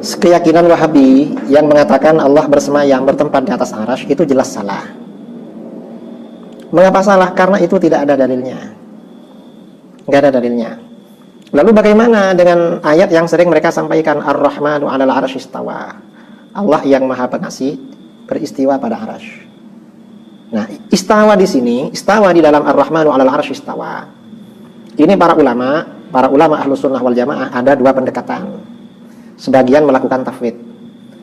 Keyakinan Wahabi yang mengatakan Allah bersemayam bertempat di atas arasy itu jelas salah. Mengapa salah? Karena itu tidak ada dalilnya. Nggak ada dalilnya. Lalu bagaimana dengan ayat yang sering mereka sampaikan, Ar-Rahmanu 'alal 'arsy istawa. Allah yang Maha Pengasih beristiwa pada arasy. Nah, istawa di sini, istawa di dalam Ar-Rahmanu 'alal 'arsy istawa. Ini para ulama Ahlus Sunnah wal Jamaah ada dua pendekatan. Sebagian melakukan tafwid,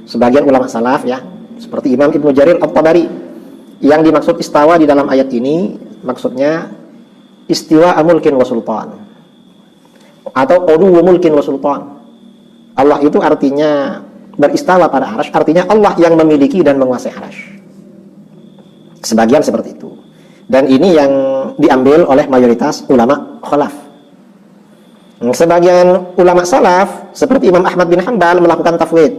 sebagian ulama salaf ya, seperti Imam Ibnu Jarir At-Tabari, yang dimaksud istawa di dalam ayat ini maksudnya istiwa mulkin wa sultan atau ulu mulkin wa sultan. Allah itu artinya beristawa pada arasy, artinya Allah yang memiliki dan menguasai arasy. Sebagian seperti itu. Dan ini yang diambil oleh mayoritas ulama khalaf. Sebagian ulama salaf seperti Imam Ahmad bin Hanbal melakukan tafwid,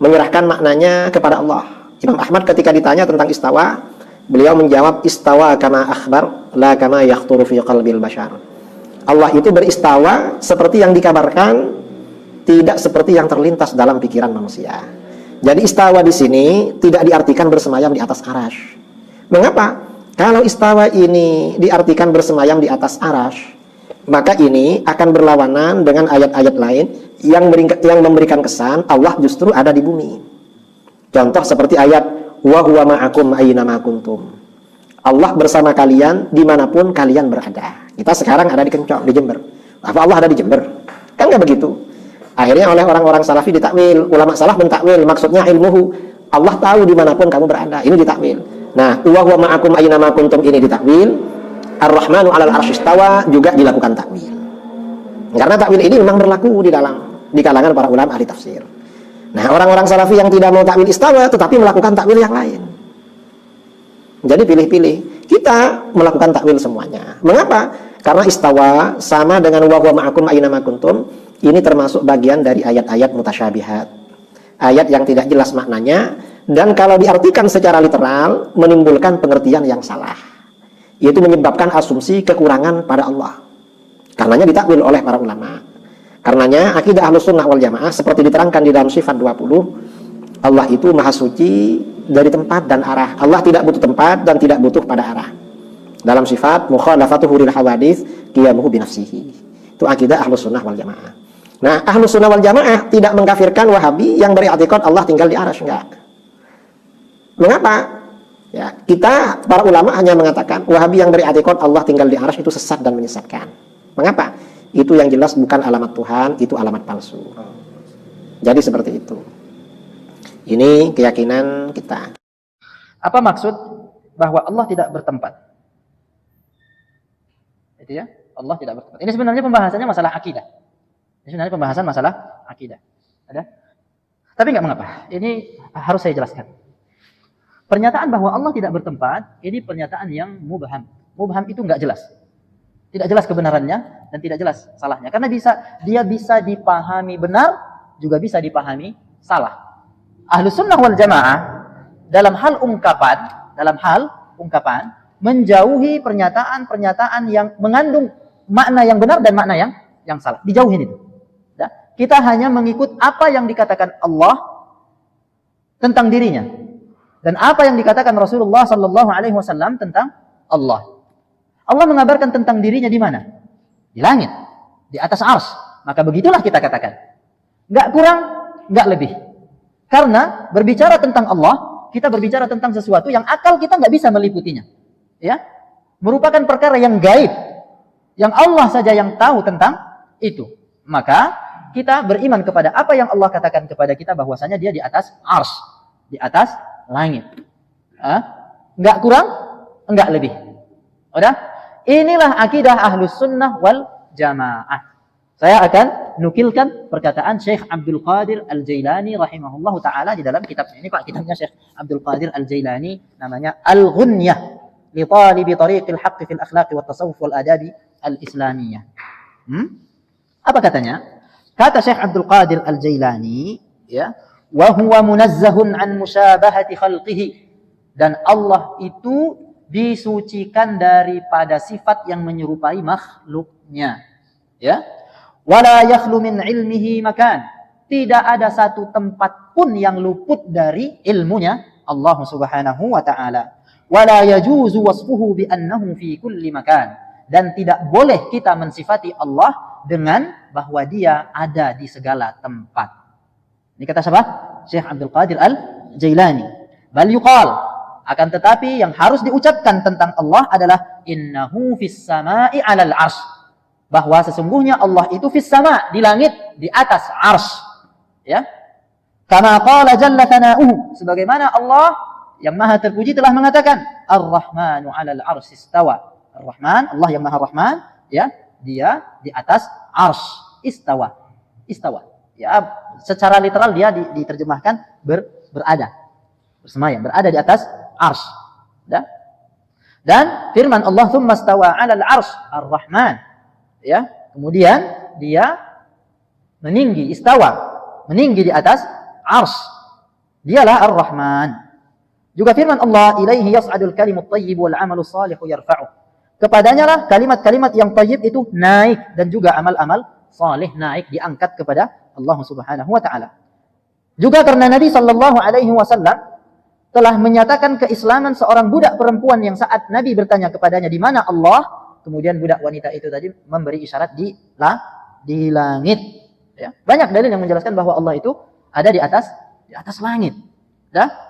menyerahkan maknanya kepada Allah. Imam Ahmad ketika ditanya tentang istawa, beliau menjawab istawa kama akhbar la kama yakhturu fi qalbil bashar. Allah itu beristawa seperti yang dikabarkan, tidak seperti yang terlintas dalam pikiran manusia. Jadi istawa di sini tidak diartikan bersemayam di atas arasy. Mengapa? Kalau istawa ini diartikan bersemayam di atas arasy, maka ini akan berlawanan dengan ayat-ayat lain yang memberikan kesan Allah justru ada di bumi. Contoh seperti ayat wa huwa ma'akum aina ma kuntum. Allah bersama kalian dimanapun kalian berada. Kita sekarang ada di Kencong, di Jember. Apa Allah ada di Jember? Kan nggak begitu. Akhirnya oleh orang-orang salafi ditakwil, ulama salaf mentakwil, maksudnya ilmuhu, Allah tahu dimanapun kamu berada. Ini ditakwil. Nah, wa huwa ma'akum aina ma kuntum ini ditakwil. Ar-Rahmanu 'alal 'arsy istawa juga dilakukan takwil. Karena takwil ini memang berlaku di kalangan para ulama ahli tafsir. Nah, orang-orang salafi yang tidak mau takwil istawa tetapi melakukan takwil yang lain. Jadi pilih-pilih. Kita melakukan takwil semuanya. Mengapa? Karena istawa sama dengan wa huwa ma'akum aina ma kuntum, ini termasuk bagian dari ayat-ayat mutasyabihat. Ayat yang tidak jelas maknanya dan kalau diartikan secara literal menimbulkan pengertian yang salah. Yaitu menyebabkan asumsi kekurangan pada Allah. Karenanya ditakwil oleh para ulama. Karenanya akidah Ahlus Sunnah wal Jamaah seperti diterangkan di dalam sifat 20, Allah itu maha suci dari tempat dan arah. Allah tidak butuh tempat dan tidak butuh pada arah. Dalam sifat mukhalafatuhu lil hawadits qiyamuhu binafsihi. Itu akidah Ahlus Sunnah wal Jamaah. Nah, Ahlus Sunnah wal Jamaah tidak mengkafirkan Wahabi yang beriktikad Allah tinggal di arasy, enggak. Mengapa? Ya, kita para ulama hanya mengatakan Wahabi yang beriktikad Allah tinggal di arasy itu sesat dan menyesatkan. Mengapa? Itu yang jelas bukan alamat Tuhan, itu alamat palsu. Jadi seperti itu. Ini keyakinan kita. Apa maksud bahwa Allah tidak bertempat? Itu ya, Allah tidak bertempat. Ini sebenarnya pembahasannya masalah akidah. Ini sebenarnya pembahasan masalah akidah. Ada? Tapi nggak mengapa. Ini harus saya jelaskan. Pernyataan bahwa Allah tidak bertempat, ini pernyataan yang mubham. Mubham itu nggak jelas. Tidak jelas kebenarannya dan tidak jelas salahnya. Karena dia bisa dipahami benar, juga bisa dipahami salah. Ahlus Sunnah wal Jamaah dalam hal ungkapan menjauhi pernyataan-pernyataan yang mengandung makna yang benar dan makna yang salah. Dijauhin itu. Ya. Kita hanya mengikut apa yang dikatakan Allah tentang dirinya. Dan apa yang dikatakan Rasulullah sallallahu alaihi wasallam tentang Allah. Allah mengabarkan tentang dirinya di mana? Di langit, di atas arsy. Maka begitulah kita katakan. Enggak kurang, enggak lebih. Karena berbicara tentang Allah, kita berbicara tentang sesuatu yang akal kita enggak bisa meliputinya. Ya? Merupakan perkara yang gaib. Yang Allah saja yang tahu tentang itu. Maka kita beriman kepada apa yang Allah katakan kepada kita bahwasanya dia di atas arsy, di atas langit. Enggak kurang, enggak lebih. Udah? Inilah akidah Ahlus Sunnah wal Jamaah. Saya akan nukilkan perkataan Syekh Abdul Qadir Al-Jailani rahimahullahu taala di dalam kitabnya. Ini Pak, kitabnya Syekh Abdul Qadir Al-Jailani namanya Al-Ghunyah li talibi tariqil haqq fil akhlaq wat tasawuf wal adabi al-islamiyah. Apa katanya? Kata Syekh Abdul Qadir Al-Jailani, ya, wa huwa munazzahun an musyabahati khalqihi, dan Allah itu disucikan daripada sifat yang menyerupai makhluknya, ya. Wala yakhlu min ilmihi makan, Tidak ada satu tempat pun yang luput dari ilmunya Allah Subhanahu wa taala. Wala yajuzu wasfuhu bi annahu fi kulli makan. Dan tidak boleh kita mensifati Allah dengan bahwa dia ada di segala tempat. Ini kata siapa? Syekh Abdul Qadir Al-Jailani. Bal yuqal, akan tetapi yang harus diucapkan tentang Allah adalah innahu fis sama'i 'alal 'arsy. Bahwa sesungguhnya Allah itu fis sama', di langit, di atas arsy. Ya. Kama qala jalla thana'uhu, sebagaimana Allah yang maha terpuji telah mengatakan, Ar-Rahmanu 'alal 'arsy istawa. Ar-Rahman, Allah yang maha Rahman, ya, dia di atas arsy, istawa. Istawa. Ya, secara literal dia diterjemahkan berada. Bersemayam, berada di atas arsy. Dan firman Allah, "Tsumma stawa 'alal 'arsy Ar-Rahman." Ya, kemudian dia meninggi, istawa, meninggi di atas arsy. Dialah Ar-Rahman. Juga firman Allah, "Ilaihi yas'adul kalimut thayyib wal 'amalus shalihu yarfa'uh." Kepadanya lah kalimat-kalimat yang thayyib itu naik, dan juga amal-amal saleh naik, diangkat kepada Allah Subhanahu wa taala. Juga karena Nabi sallallahu alaihi wasallam telah menyatakan keislaman seorang budak perempuan yang saat Nabi bertanya kepadanya di mana Allah, kemudian budak wanita itu tadi memberi isyarat di langit. Ya. Banyak dalil yang menjelaskan bahwa Allah itu ada di atas langit. Ya.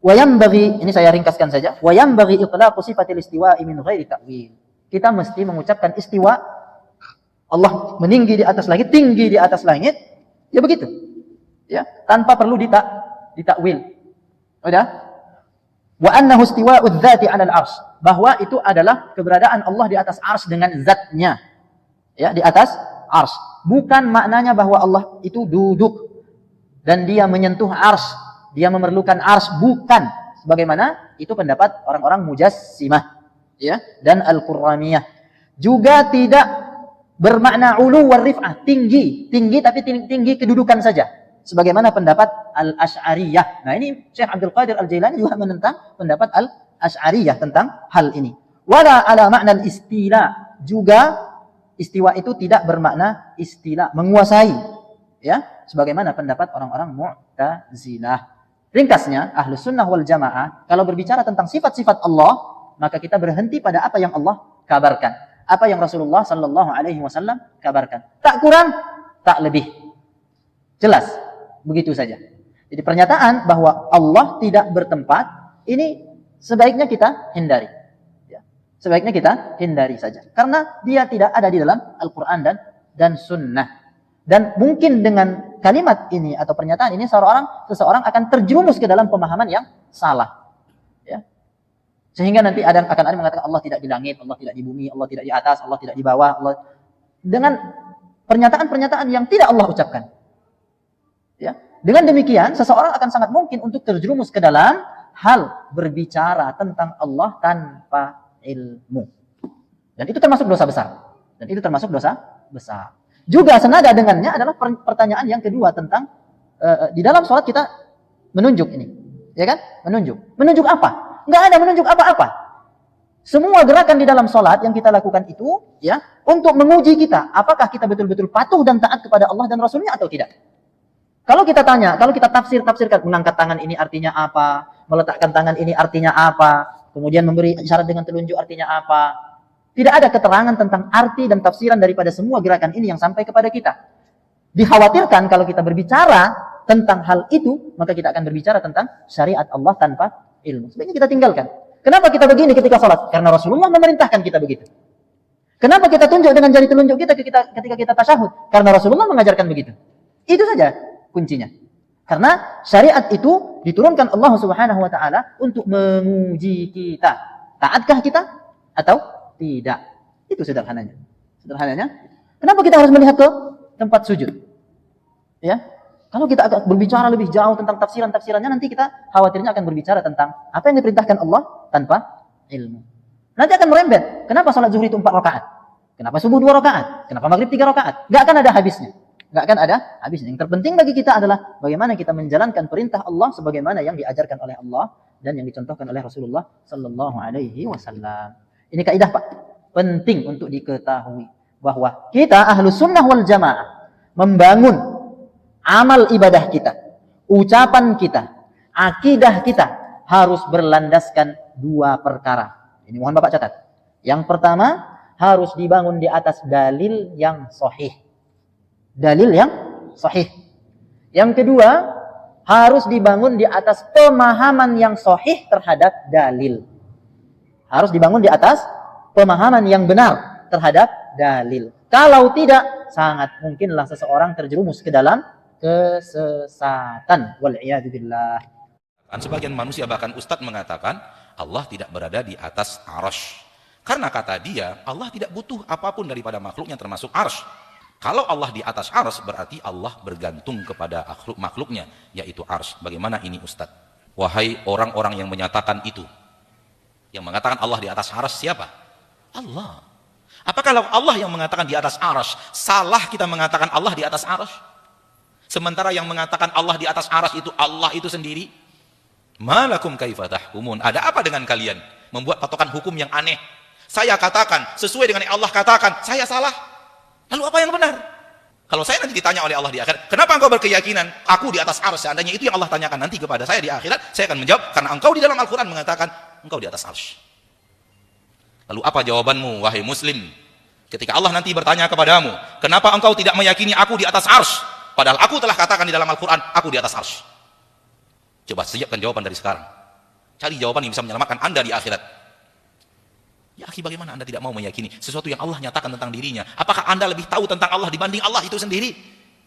Wa yanbaghi, ini saya ringkaskan saja, wa yanbaghi itlaqu sifatil istiwa'i min ghairi ta'wil. Kita mesti mengucapkan istiwa, Allah meninggi di atas langit, tinggi di atas langit, ya begitu. Ya, tanpa perlu ditakwil. Udah? Wa annahu istiwa'udz dzati 'alal 'arsy, bahwa itu adalah keberadaan Allah di atas arsy dengan zatnya. Ya, di atas arsy. Bukan maknanya bahwa Allah itu duduk dan dia menyentuh arsy, dia memerlukan arsy, bukan. Sebagaimana itu pendapat orang-orang Mujassimah, ya, dan Al-Qurramiyah. Juga tidak bermakna ulu war rif'ah, tinggi tapi tinggi kedudukan saja. Sebagaimana pendapat Al-Asy'ariyah. Nah, ini Syekh Abdul Qadir Al-Jailani juga menentang pendapat Al-Asy'ariyah tentang hal ini. Wala ala makna istila, juga istiwa itu tidak bermakna istila, menguasai. Ya, sebagaimana pendapat orang-orang Mu'tazilah. Ringkasnya, Ahlus Sunnah wal Jamaah kalau berbicara tentang sifat-sifat Allah, maka kita berhenti pada apa yang Allah kabarkan, apa yang Rasulullah sallallahu alaihi wasallam kabarkan. Tak kurang, tak lebih. Jelas. Begitu saja. Jadi pernyataan bahwa Allah tidak bertempat, ini sebaiknya kita hindari. Ya. Sebaiknya kita hindari saja. Karena dia tidak ada di dalam Al-Quran dan Sunnah. Dan mungkin dengan kalimat ini atau pernyataan ini seseorang akan terjerumus ke dalam pemahaman yang salah. Ya. Sehingga nanti akan ada yang mengatakan Allah tidak di langit, Allah tidak di bumi, Allah tidak di atas, Allah tidak di bawah. Allah, dengan pernyataan-pernyataan yang tidak Allah ucapkan. Ya. Dengan demikian, seseorang akan sangat mungkin untuk terjerumus ke dalam hal berbicara tentang Allah tanpa ilmu. Dan itu termasuk dosa besar. Juga senada dengannya adalah pertanyaan yang kedua tentang di dalam sholat kita menunjuk ini. Ya kan? Menunjuk apa? Enggak ada menunjuk apa-apa. Semua gerakan di dalam sholat yang kita lakukan itu, ya, untuk menguji kita, apakah kita betul-betul patuh dan taat kepada Allah dan Rasulnya atau tidak. Kalau kita tanya, kalau kita tafsirkan, mengangkat tangan ini artinya apa, meletakkan tangan ini artinya apa, kemudian memberi isyarat dengan telunjuk artinya apa, tidak ada keterangan tentang arti dan tafsiran daripada semua gerakan ini yang sampai kepada kita. Dikhawatirkan kalau kita berbicara tentang hal itu, maka kita akan berbicara tentang syariat Allah tanpa ilmu. Sebaiknya kita tinggalkan. Kenapa kita begini ketika sholat? Karena Rasulullah memerintahkan kita begitu. Kenapa kita tunjuk dengan jari telunjuk kita ketika kita tasyahud? Karena Rasulullah mengajarkan begitu. Itu saja kuncinya. Karena syariat itu diturunkan Allah Subhanahu wa taala untuk menguji kita. Taatkah kita atau tidak? Itu sederhananya. Kenapa kita harus melihat ke tempat sujud? Ya. Kalau kita agak berbicara lebih jauh tentang tafsiran-tafsirannya, nanti kita khawatirnya akan berbicara tentang apa yang diperintahkan Allah tanpa ilmu. Nanti akan merembet. Kenapa salat zuhur itu 4 rakaat? Kenapa subuh 2 rakaat? Kenapa maghrib 3 rakaat? Enggak akan ada habisnya. Yang terpenting bagi kita adalah bagaimana kita menjalankan perintah Allah sebagaimana yang diajarkan oleh Allah dan yang dicontohkan oleh Rasulullah sallallahu alaihi wasallam. Ini kaidah, Pak. Penting untuk diketahui bahwa kita Ahlus Sunnah wal Jamaah membangun amal ibadah kita, ucapan kita, akidah kita harus berlandaskan dua perkara. Ini mohon Bapak catat. Yang pertama, harus dibangun di atas dalil yang sahih. Dalil yang sahih. Yang kedua, harus dibangun di atas pemahaman yang sahih terhadap dalil. Harus dibangun di atas pemahaman yang benar terhadap dalil. Kalau tidak, sangat mungkinlah seseorang terjerumus ke dalam kesesatan. Wal'iyadzubillah. Sebagian manusia bahkan Ustadz mengatakan Allah tidak berada di atas arsy. Karena kata dia, Allah tidak butuh apapun daripada makhluknya termasuk arsy. Kalau Allah di atas arsy berarti Allah bergantung kepada makhluknya, yaitu arsy. Bagaimana ini Ustadz? Wahai orang-orang yang menyatakan itu, yang mengatakan Allah di atas arsy siapa? Allah. Apakah kalau Allah yang mengatakan di atas arsy, salah kita mengatakan Allah di atas arsy? Sementara yang mengatakan Allah di atas arsy itu Allah itu sendiri. Malakum kaifa tahkumun? Ada apa dengan kalian membuat patokan hukum yang aneh? Saya katakan sesuai dengan yang Allah katakan, saya salah. Lalu apa yang benar? Kalau saya nanti ditanya oleh Allah di akhirat, kenapa engkau berkeyakinan aku di atas arsy? Seandainya itu yang Allah tanyakan nanti kepada saya di akhirat, saya akan menjawab karena engkau di dalam Al-Quran mengatakan engkau di atas arsy. Lalu apa jawabanmu wahai muslim? Ketika Allah nanti bertanya kepadamu, kenapa engkau tidak meyakini aku di atas arsy? Padahal aku telah katakan di dalam Al-Quran aku di atas arsy. Coba siapkan jawaban dari sekarang. Cari jawaban yang bisa menyelamatkan Anda di akhirat. Ya akhi, bagaimana Anda tidak mau meyakini sesuatu yang Allah nyatakan tentang dirinya? Apakah Anda lebih tahu tentang Allah dibanding Allah itu sendiri?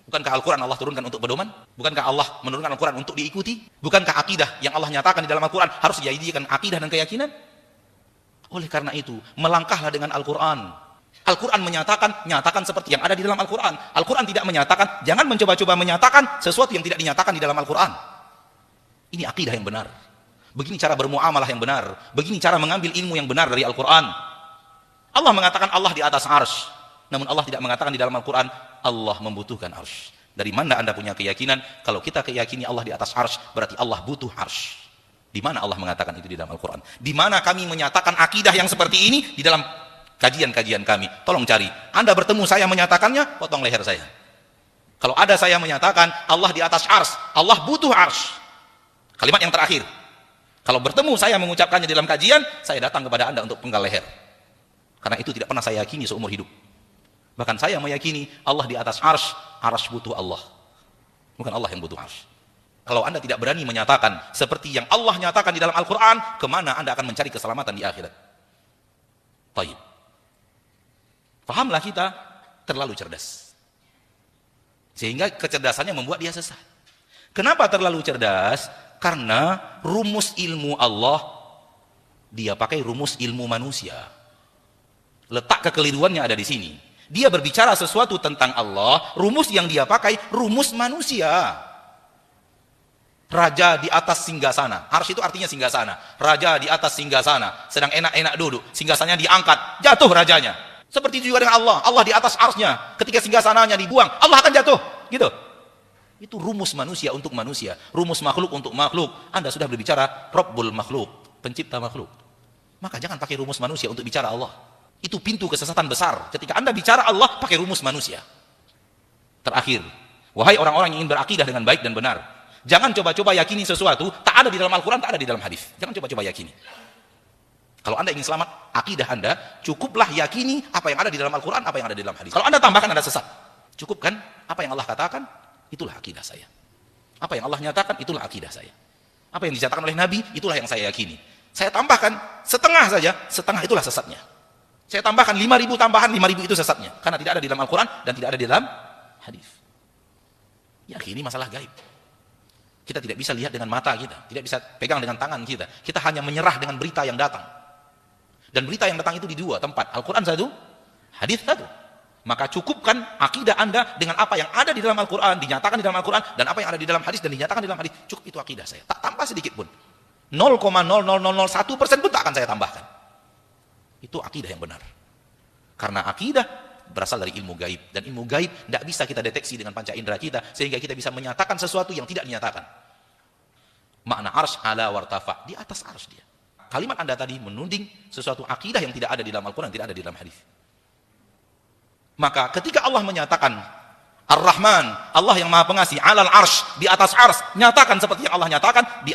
Bukankah Al-Quran Allah turunkan untuk pedoman? Bukankah Allah menurunkan Al-Quran untuk diikuti? Bukankah akidah yang Allah nyatakan di dalam Al-Quran harus dijadikan akidah dan keyakinan? Oleh karena itu, melangkahlah dengan Al-Quran. Al-Quran menyatakan, nyatakan seperti yang ada di dalam Al-Quran. Al-Quran tidak menyatakan, jangan mencoba-coba menyatakan sesuatu yang tidak dinyatakan di dalam Al-Quran. Ini akidah yang benar. Begini cara bermuamalah yang benar. Begini cara mengambil ilmu yang benar dari Al-Quran. Allah mengatakan Allah di atas arsy. Namun Allah tidak mengatakan di dalam Al-Quran Allah membutuhkan arsy. Dari mana Anda punya keyakinan? Kalau kita keyakini Allah di atas arsy, berarti Allah butuh arsy. Di mana Allah mengatakan itu di dalam Al-Quran? Di mana kami menyatakan akidah yang seperti ini? Di dalam kajian-kajian kami. Tolong cari. Anda bertemu saya menyatakannya, potong leher saya. Kalau ada saya menyatakan Allah di atas arsy, Allah butuh arsy. Kalimat yang terakhir. Kalau bertemu saya mengucapkannya dalam kajian, saya datang kepada Anda untuk penggal leher. Karena itu tidak pernah saya yakini seumur hidup. Bahkan saya meyakini Allah di atas arsy, arsy butuh Allah. Bukan Allah yang butuh arsy. Kalau Anda tidak berani menyatakan seperti yang Allah nyatakan di dalam Al-Quran, kemana Anda akan mencari keselamatan di akhirat? Baik. Fahamlah kita terlalu cerdas. Sehingga kecerdasannya membuat dia sesat. Kenapa terlalu cerdas? Karena rumus ilmu Allah dia pakai rumus ilmu manusia. Letak kekeliruannya ada di sini. Dia berbicara sesuatu tentang Allah, rumus yang dia pakai rumus manusia. Raja di atas singgasana. Arsy itu artinya singgasana. Raja di atas singgasana, sedang enak-enak duduk, singgasananya diangkat, jatuh rajanya. Seperti itu juga dengan Allah. Allah di atas arsy-nya, ketika singgasananya dibuang, Allah akan jatuh. Gitu. Itu rumus manusia untuk manusia, rumus makhluk untuk makhluk. Anda sudah berbicara Rabbul makhluk, pencipta makhluk. Maka jangan pakai rumus manusia untuk bicara Allah. Itu pintu kesesatan besar. Ketika Anda bicara Allah, pakai rumus manusia. Terakhir, wahai orang-orang yang ingin berakidah dengan baik dan benar, jangan coba-coba yakini sesuatu tak ada di dalam Al-Quran, tak ada di dalam hadis. Jangan coba-coba yakini. Kalau Anda ingin selamat akidah Anda, cukuplah yakini apa yang ada di dalam Al-Quran, apa yang ada di dalam hadis. Kalau Anda tambahkan, Anda sesat. Cukup kan apa yang Allah katakan? Itulah akidah saya. Apa yang Allah nyatakan, itulah akidah saya. Apa yang dinyatakan oleh Nabi, itulah yang saya yakini. Saya tambahkan setengah saja, setengah itulah sesatnya. Saya tambahkan 5.000 tambahan, 5.000 itu sesatnya. Karena tidak ada di dalam Al-Quran dan tidak ada di dalam hadis. Yakini masalah gaib. Kita tidak bisa lihat dengan mata kita, tidak bisa pegang dengan tangan kita. Kita hanya menyerah dengan berita yang datang. Dan berita yang datang itu di dua tempat. Al-Quran satu, hadis satu. Maka cukupkan akidah Anda dengan apa yang ada di dalam Al-Quran, dinyatakan di dalam Al-Quran, dan apa yang ada di dalam hadis dan dinyatakan di dalam hadis. Cukup itu akidah saya. Tak tambah sedikit pun. 0,0001% pun tak akan saya tambahkan. Itu akidah yang benar. Karena akidah berasal dari ilmu gaib. Dan ilmu gaib tidak bisa kita deteksi dengan panca indera kita, sehingga kita bisa menyatakan sesuatu yang tidak dinyatakan. Makna arsy ala wartafa, di atas arsy dia. Kalimat Anda tadi menuding sesuatu akidah yang tidak ada di dalam Al-Quran, tidak ada di dalam hadis. Maka ketika Allah menyatakan Ar-Rahman, Allah yang maha pengasih, alal arsh, di atas ars, nyatakan seperti yang Allah nyatakan, di